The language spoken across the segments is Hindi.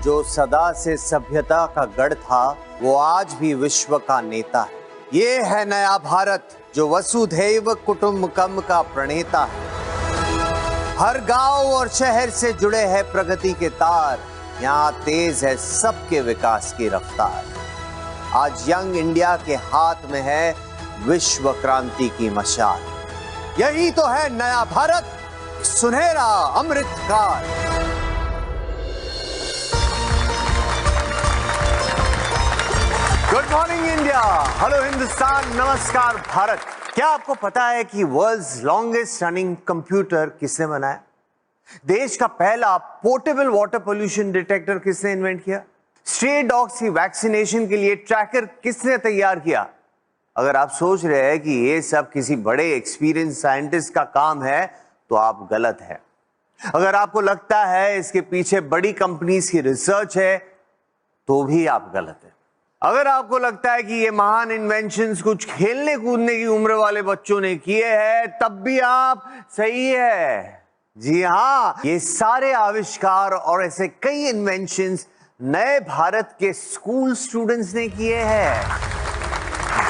जो सदा से सभ्यता का गढ़ था, वो आज भी विश्व का नेता है। ये है नया भारत जो वसुधैव कुटुंबकम का प्रणेता है। हर गांव और शहर से जुड़े हैं प्रगति के तार, यहाँ तेज है सबके विकास की रफ्तार। आज यंग इंडिया के हाथ में है विश्व क्रांति की मशाल। यही तो है नया भारत, सुनहरा अमृत काल। Good morning India, hello Hindustan, नमस्कार भारत। क्या आपको पता है कि वर्ल्ड्स लॉन्गेस्ट रनिंग कंप्यूटर किसने बनाया? देश का पहला पोर्टेबल वाटर पोल्यूशन डिटेक्टर किसने इन्वेंट किया? स्ट्रे डॉग्स की वैक्सीनेशन के लिए ट्रैकर किसने तैयार किया? अगर आप सोच रहे हैं कि ये सब किसी बड़े एक्सपीरियंस साइंटिस्ट का काम है तो आप गलत हैं। अगर आपको लगता है इसके पीछे बड़ी कंपनीज की रिसर्च है तो भी आप गलत हैं। अगर आपको लगता है कि ये महान इन्वेंशंस कुछ खेलने कूदने की उम्र वाले बच्चों ने किए हैं तब भी आप सही है। जी हाँ, ये सारे आविष्कार और ऐसे कई इन्वेंशंस नए भारत के स्कूल स्टूडेंट्स ने किए हैं।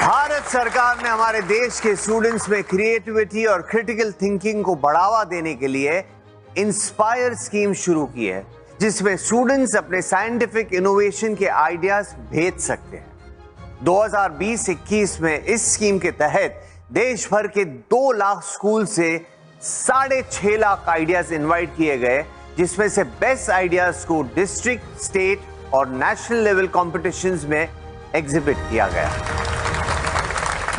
भारत सरकार ने हमारे देश के स्टूडेंट्स में क्रिएटिविटी और क्रिटिकल थिंकिंग को बढ़ावा देने के लिए इंस्पायर स्कीम शुरू की है, जिसमें स्टूडेंट्स अपने साइंटिफिक इनोवेशन के आइडियाज भेज सकते हैं। 2020-21 में इस स्कीम के तहत देश भर के 2 लाख स्कूल से 6.5 लाख आइडियाज इनवाइट किए गए, जिसमें से बेस्ट आइडियाज को डिस्ट्रिक्ट, स्टेट और नेशनल लेवल कॉम्पिटिशंस में एग्जिबिट किया गया।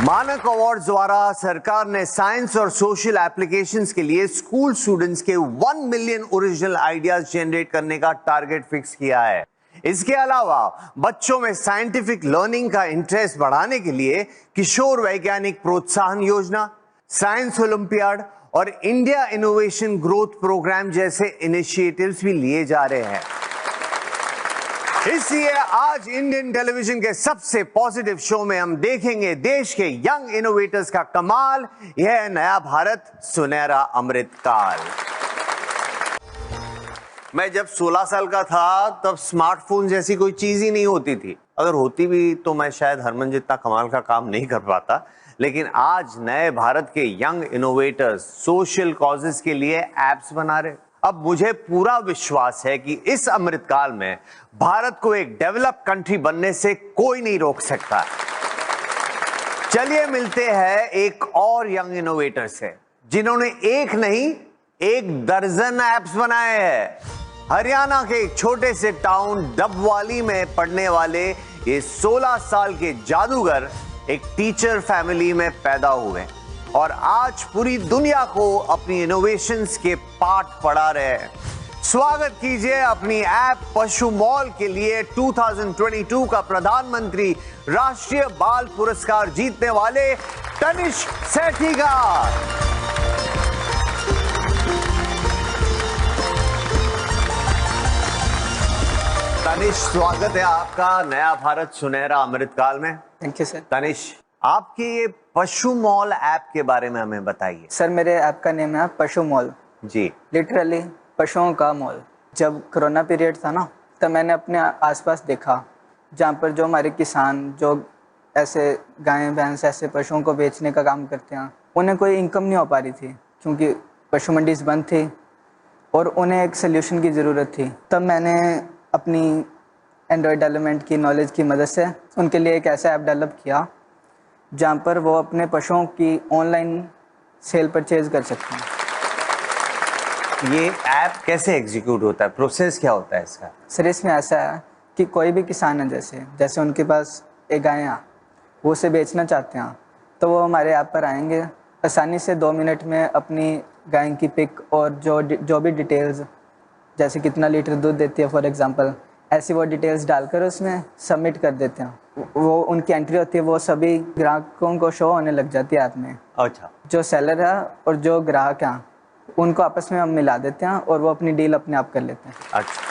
मानक अवार्ड्स द्वारा सरकार ने साइंस और सोशल एप्लीकेशंस के लिए स्कूल स्टूडेंट्स के 1 मिलियन ओरिजिनल आइडियाज जनरेट करने का टारगेट फिक्स किया है। इसके अलावा बच्चों में साइंटिफिक लर्निंग का इंटरेस्ट बढ़ाने के लिए किशोर वैज्ञानिक प्रोत्साहन योजना, साइंस ओलंपियाड और इंडिया इनोवेशन ग्रोथ प्रोग्राम जैसे इनिशिएटिव्स भी लिए जा रहे हैं। इसलिए आज इंडियन टेलीविजन के सबसे पॉजिटिव शो में हम देखेंगे देश के यंग इनोवेटर्स का कमाल। यह है नया भारत, सुनहरा अमृत काल। मैं जब 16 साल का था तब स्मार्टफोन जैसी कोई चीज ही नहीं होती थी। अगर होती भी तो मैं शायद हरमन जितना कमाल का काम नहीं कर पाता। लेकिन आज नए भारत के यंग इनोवेटर्स सोशल कॉजेस के लिए एप्स बना रहे। अब मुझे पूरा विश्वास है कि इस अमृतकाल में भारत को एक डेवलप कंट्री बनने से कोई नहीं रोक सकता। चलिए मिलते हैं एक और यंग इनोवेटर से, जिन्होंने एक नहीं 1 दर्जन एप्स बनाए हैं। हरियाणा के एक छोटे से टाउन डबवाली में पढ़ने वाले ये 16 साल के जादूगर एक टीचर फैमिली में पैदा हुए और आज पूरी दुनिया को अपनी इनोवेशंस के पाठ पढ़ा रहे हैं। स्वागत कीजिए अपनी ऐप पशु मॉल के लिए 2022 का प्रधानमंत्री राष्ट्रीय बाल पुरस्कार जीतने वाले तनिष्क सेठी का। तनिष्क, स्वागत है आपका नया भारत सुनहरा अमृतकाल में। Thank you sir. तनिष्क, आपके ये पशु मॉल ऐप के बारे में हमें बताइए। सर, मेरे ऐप का नेम है पशु मॉल। जी। लिटरली पशुओं का मॉल। जब कोरोना पीरियड था ना, तब मैंने अपने आसपास देखा जहाँ पर जो हमारे किसान जो ऐसे गाय भैंस ऐसे पशुओं को बेचने का काम करते हैं, उन्हें कोई इनकम नहीं हो पा रही थी क्योंकि पशु मंडीज बंद थी और उन्हें एक सोल्यूशन की ज़रूरत थी। तब मैंने अपनी एंड्रॉयड डेवलपमेंट की नॉलेज की मदद से उनके लिए एक ऐसा ऐप डेवलप किया जहाँ पर वो अपने पशुओं की ऑनलाइन सेल परचेज कर सकते हैं। ये ऐप कैसे एग्जीक्यूट होता है, प्रोसेस क्या होता है इसका? सर, इसमें ऐसा है कि कोई भी किसान है, जैसे उनके पास एक गाय है, वो उसे बेचना चाहते हैं, तो वो हमारे ऐप पर आएंगे, आसानी से 2 मिनट में अपनी गाय की पिक और जो भी डिटेल्स, जैसे कितना लीटर दूध देती है फॉर एग्जांपल, ऐसी वो डिटेल्स डालकर उसमें सबमिट कर देते हैं। वो उनकी एंट्री होती है, वो सभी ग्राहकों को शो होने लग जाती है ऐप में। अच्छा। जो सेलर है और जो ग्राहक हैं उनको आपस में हम मिला देते हैं और वो अपनी डील अपने आप कर लेते हैं। अच्छा।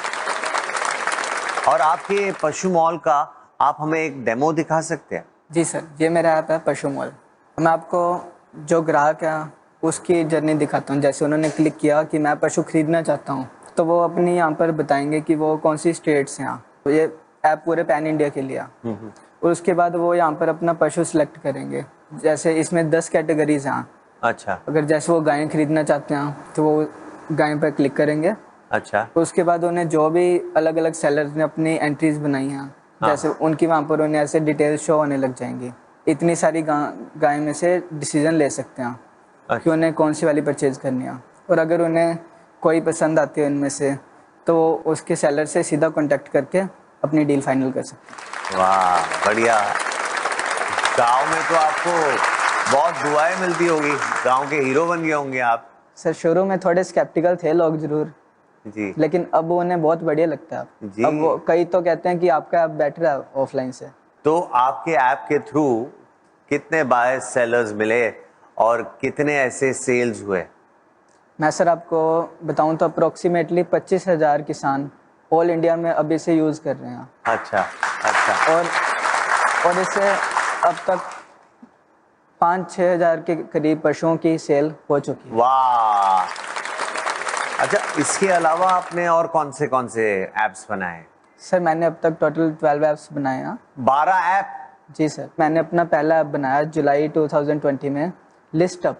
और आपके पशु मॉल का आप हमें एक डेमो दिखा सकते हैं? जी सर, ये मेरा ऐप है पशु मॉल। मैं आपको जो ग्राहक है उसकी जर्नी दिखाता हूँ। जैसे उन्होंने क्लिक किया कि मैं पशु खरीदना चाहता हूँ, तो वो अपनी यहाँ पर बताएंगे कि वो कौन सी स्टेट्स हैं यहाँ। तो ये ऐप पूरे पैन इंडिया के लिए। और उसके बाद वो यहाँ पर अपना पशु सिलेक्ट करेंगे। जैसे इसमें 10 कैटेगरीज हैं। अच्छा। अगर जैसे वो गायें खरीदना चाहते हैं तो वो गाय पर क्लिक करेंगे। अच्छा। उसके बाद उन्हें जो भी अलग अलग सेलर्स ने अपनी एंट्रीज बनाई हैं, जैसे उनकी वहाँ पर उन्हें ऐसे डिटेल्स शो होने लग जाएंगी। इतनी सारी गाय में से डिसीजन ले सकते हैं कि उन्हें कौन सी वाली परचेज करनी है। और अगर उन्हें कोई पसंद आती है उनमें से तो वो उसके सेलर से सीधा कांटेक्ट करके अपनी डील फाइनल कर सकते हैं। वाह बढ़िया। गांव में तो आपको बहुत दुआएं मिलती होगी, गांव के हीरो बन गए होंगे आप। सर शुरू में थोड़े स्केप्टिकल थे लोग जरूर जी, लेकिन अब उन्हें बहुत बढ़िया लगता है जी। अब वो कई तो कहते हैं कि आपका ऐप बेटर है ऑफलाइन से। तो आपके ऐप के थ्रू कितने बायर सेलर्स मिले और कितने ऐसे सेल्स हुए? मैं सर आपको बताऊं तो अप्रोक्सीमेटली 25,000 किसान ऑल इंडिया में अभी से यूज़ कर रहे हैं। अच्छा अच्छा। और इससे अब तक 5-6 हज़ार के करीब पशुओं की सेल हो चुकी है। वाह। अच्छा, इसके अलावा आपने और कौन से ऐप्स बनाए? सर मैंने अब तक टोटल 12 ऐप्स बनाए हैं। 12 ऐप? जी सर। मैंने अपना पहला ऐप बनाया जुलाई 2020 में, list up.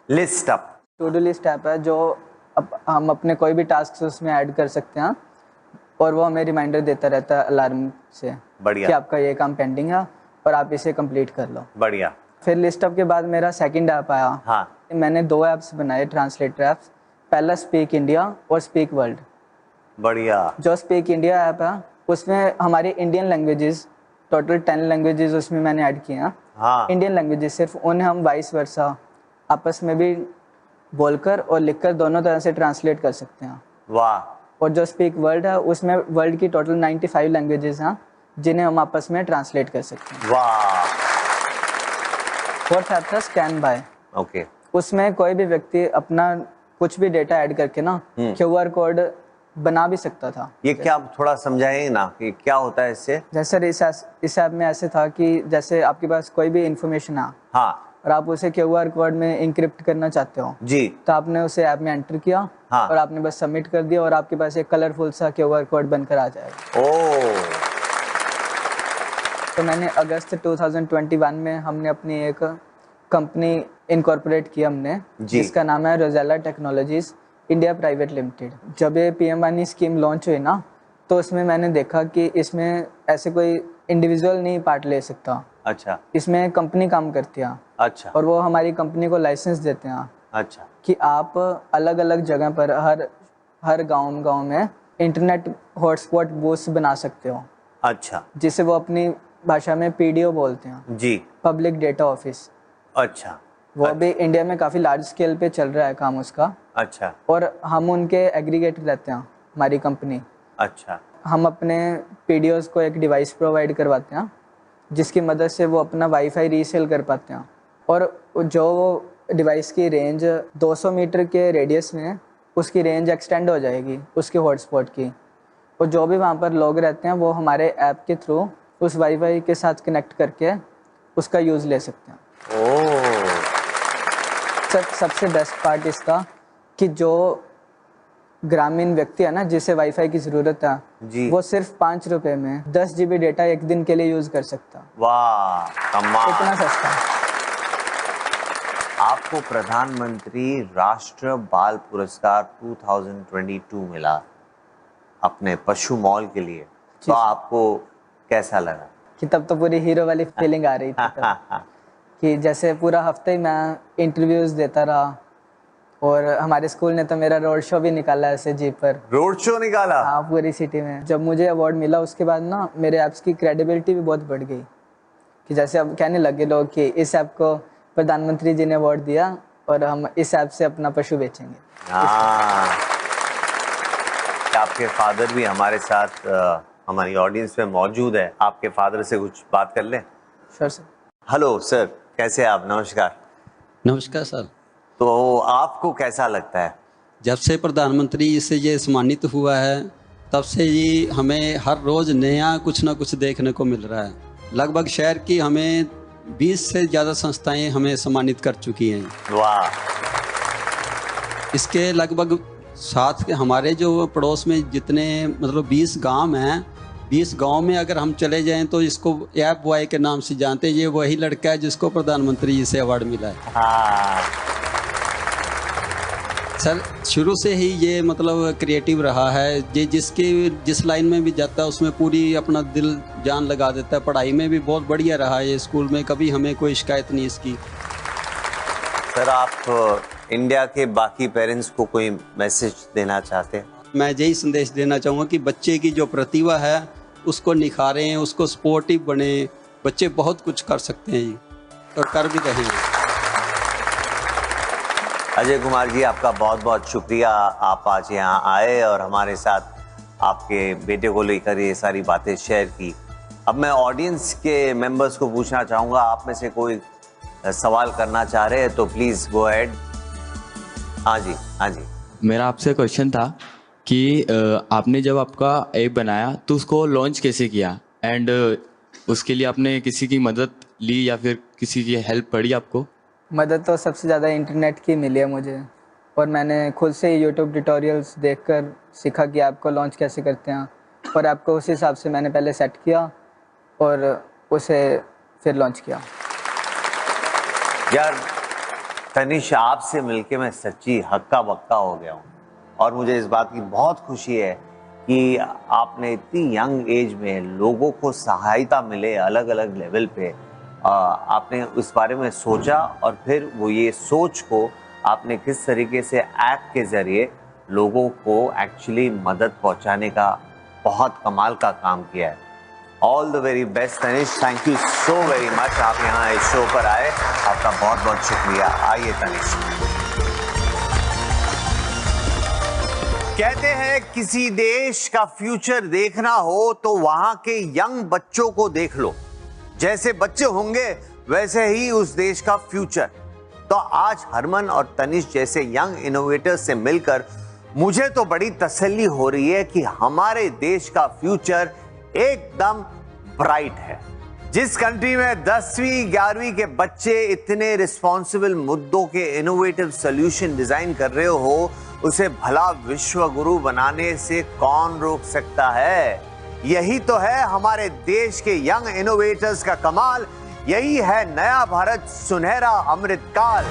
List up to do list app है जो हम अपने कोई भी टास्क उसमें ऐड कर सकते हैं और वो हमें रिमाइंडर देता रहता है अलार्म से। बढ़िया। कि आपका ये काम पेंडिंग है और आप इसे कंप्लीट कर लो। बढ़िया। फिर लिस्ट अप के बाद मेरा सेकंड ऐप आया। हाँ। मैंने 2 ऐप्स बनाए ट्रांसलेटर ऐप्स। पहला स्पीक इंडिया और स्पीक वर्ल्ड। बढ़िया। जो स्पीक इंडिया ऐप है उसमें हमारी इंडियन लैंग्वेजेस टोटल 10 लैंग्वेजेस उसमें मैंने ऐड किए हैं। हाँ। इंडियन लैंग्वेजेस सिर्फ उन्हें हम वाइस वर्सा आपस में भी बोलकर और लिखकर दोनों तरह से ट्रांसलेट कर सकते हैं। वाह। और जो स्पीक वर्ल्ड है उसमें वर्ल्ड की टोटल 95 लैंग्वेजेस हैं जिन्हें हम आपस में ट्रांसलेट कर सकते हैं। वाह। फोर्थ ऐप था स्कैन बाय। ओके। उसमें कोई भी व्यक्ति अपना कुछ भी डेटा ऐड करके ना QR कोड बना भी सकता था। ये क्या, थोड़ा समझाएंगे ना कि क्या होता है इससे? जैसे इस ऐप में ऐसे था कि जैसे आपके पास कोई भी इंफॉर्मेशन है हाँ। और आप उसे QR कोड में इंक्रिप्ट करना चाहते हो जी, तो आपने उसे ऐप में एंटर किया। हाँ। और आपने बस सबमिट कर दिया और आपके पास एक कलरफुल सा QR कोड बनकर आ जाएगा। ओ। तो मैंने अगस्त 2021 में हमने अपनी एक कंपनी इनकॉर्पोरेट की हमने, जिसका नाम है Rosella technologies India private limited. जब ये PM वानी स्कीम लॉन्च हुई ना तो उसमें मैंने देखा कि इसमें ऐसे कोई इंडिविजुअल नहीं पार्ट ले सकता। अच्छा। इसमें कंपनी काम करती है। अच्छा। और वो हमारी कंपनी को लाइसेंस देते हैं। अच्छा। कि आप अलग अलग जगह पर हर गांव में इंटरनेट हॉटस्पॉट बूथ्स बना सकते हो। अच्छा। जिसे वो अपनी भाषा में PDO बोलते हैं जी, पब्लिक डेटा ऑफिस। अच्छा। वो भी इंडिया में काफ़ी लार्ज स्केल पे चल रहा है काम उसका। अच्छा। और हम उनके एग्रीगेटर रहते हैं हमारी कंपनी। अच्छा। हम अपने PDOs को एक डिवाइस प्रोवाइड करवाते हैं जिसकी मदद से वो अपना वाईफाई रीसेल कर पाते हैं। और जो डिवाइस की रेंज 200 मीटर के रेडियस में उसकी रेंज एक्सटेंड हो जाएगी उसके हॉटस्पॉट की। और जो भी वहाँ पर लोग रहते हैं वो हमारे ऐप के थ्रू उस वाईफाई के साथ कनेक्ट करके उसका यूज़ ले सकते हैं। ओह। सबसे बेस्ट पार्ट इसका कि जो ग्रामीण व्यक्ति है ना जिसे वाईफाई की ज़रूरत है जी, वो सिर्फ 5 रुपए में 10 GB डेटा एक दिन के लिए यूज़ कर सकता। वाह कमाल। इतना सस्ता। आपको प्रधानमंत्री राष्ट्रीय बाल पुरस्कार 2022 मिला अपने पशु मॉल के लिए, तो आपको कैसा लगा? कि तब तो पूरी हीरो वाली फीलिंग आ रही थी तब। कि जैसे पूरा हफ्ते ही मैं इंटरव्यूज देता रहा और हमारे स्कूल ने तो मेरा रोड शो भी निकाला ऐसे जीप पर। रोड शो निकाला? हाँ, पूरी सिटी में। जब मुझे अवार्ड मिला उसके बाद ना मेरे ऐप्स की क्रेडिबिलिटी भी बहुत बढ़ गई कि जैसे अब कहने लगे लोग कि इस ऐप को प्रधानमंत्री जी ने अवार्ड दिया और हम इस ऐप से अपना पशु बेचेंगे। हाँ। आपके फादर भी हमारे साथ हमारी ऑडियंस में मौजूद है, आपके फादर से कुछ बात कर लें? Sure sir. हेलो सर, कैसे आप? नमस्कार। नमस्कार सर। तो आपको कैसा लगता है? जब से प्रधानमंत्री जी से ये सम्मानित हुआ है तब से ही हमें हर रोज़ नया कुछ ना कुछ देखने को मिल रहा है। लगभग शहर की हमें 20 से ज़्यादा संस्थाएं हमें सम्मानित कर चुकी हैं। वाह। इसके लगभग साथ के हमारे जो पड़ोस में जितने मतलब 20 गांव हैं, 20 गांव में अगर हम चले जाएं तो इसको ऐप बॉय के नाम से जानते हैं। ये वही लड़का है जिसको प्रधानमंत्री जी से अवार्ड मिला है। हाँ, सर शुरू से ही ये मतलब क्रिएटिव रहा है। ये जिस लाइन में भी जाता है उसमें पूरी अपना दिल जान लगा देता है। पढ़ाई में भी बहुत बढ़िया रहा है। ये स्कूल में कभी हमें कोई शिकायत नहीं इसकी। सर आप इंडिया के बाकी पेरेंट्स को कोई मैसेज देना चाहते हैं? मैं यही संदेश देना चाहूँगा कि बच्चे की जो प्रतिभा है उसको निखारें, उसको सपोर्टिव बने। बच्चे बहुत कुछ कर सकते हैं जी, और कर भी रहे हैं। अजय कुमार जी, आपका बहुत बहुत शुक्रिया। आप आज यहाँ आए और हमारे साथ आपके बेटे को लेकर ये सारी बातें शेयर की। अब मैं ऑडियंस के मेंबर्स को पूछना चाहूँगा, आप में से कोई सवाल करना चाह रहे हैं तो प्लीज़ गो अहेड। हाँ जी, हाँ जी। मेरा आपसे क्वेश्चन था कि आपने जब आपका ऐप बनाया तो उसको लॉन्च कैसे किया, एंड उसके लिए आपने किसी की मदद ली या फिर किसी की हेल्प पड़ी आपको? मदद तो सबसे ज़्यादा इंटरनेट की मिली है मुझे, और मैंने खुद से ही यूट्यूब ट्यूटोरियल्स देखकर सीखा कि ऐप को लॉन्च कैसे करते हैं, और ऐप को उस हिसाब से मैंने पहले सेट किया और उसे फिर लॉन्च किया। यार तनिष, आपसे मिलके मैं सच्ची हक्का बक्का हो गया हूँ, और मुझे इस बात की बहुत खुशी है कि आपने इतनी यंग एज में लोगों को सहायता मिले अलग अलग लेवल पे, आपने उस बारे में सोचा और फिर वो ये सोच को आपने किस तरीके से ऐप के ज़रिए लोगों को एक्चुअली मदद पहुंचाने का बहुत कमाल का काम किया है। All the very best Tanish, thank you so very much. आप यहाँ इस शो पर आए, आपका बहुत बहुत शुक्रिया। आइए तनिष। कहते हैं किसी देश का फ्यूचर देखना हो तो वहां के यंग बच्चों को देख लो। जैसे बच्चे होंगे वैसे ही उस देश का फ्यूचर। तो आज हरमन और तनिष जैसे यंग इनोवेटर्स से मिलकर मुझे तो बड़ी तसल्ली हो रही है कि हमारे देश का फ्यूचर एकदम ब्राइट है। जिस कंट्री में 10वीं 11वीं के बच्चे इतने रिस्पॉन्सिबल मुद्दों के इनोवेटिव सॉल्यूशन डिजाइन कर रहे हो, उसे भला विश्व गुरु बनाने से कौन रोक सकता है? यही तो है हमारे देश के यंग इनोवेटर्स का कमाल। यही है नया भारत सुनहरा अमृतकाल।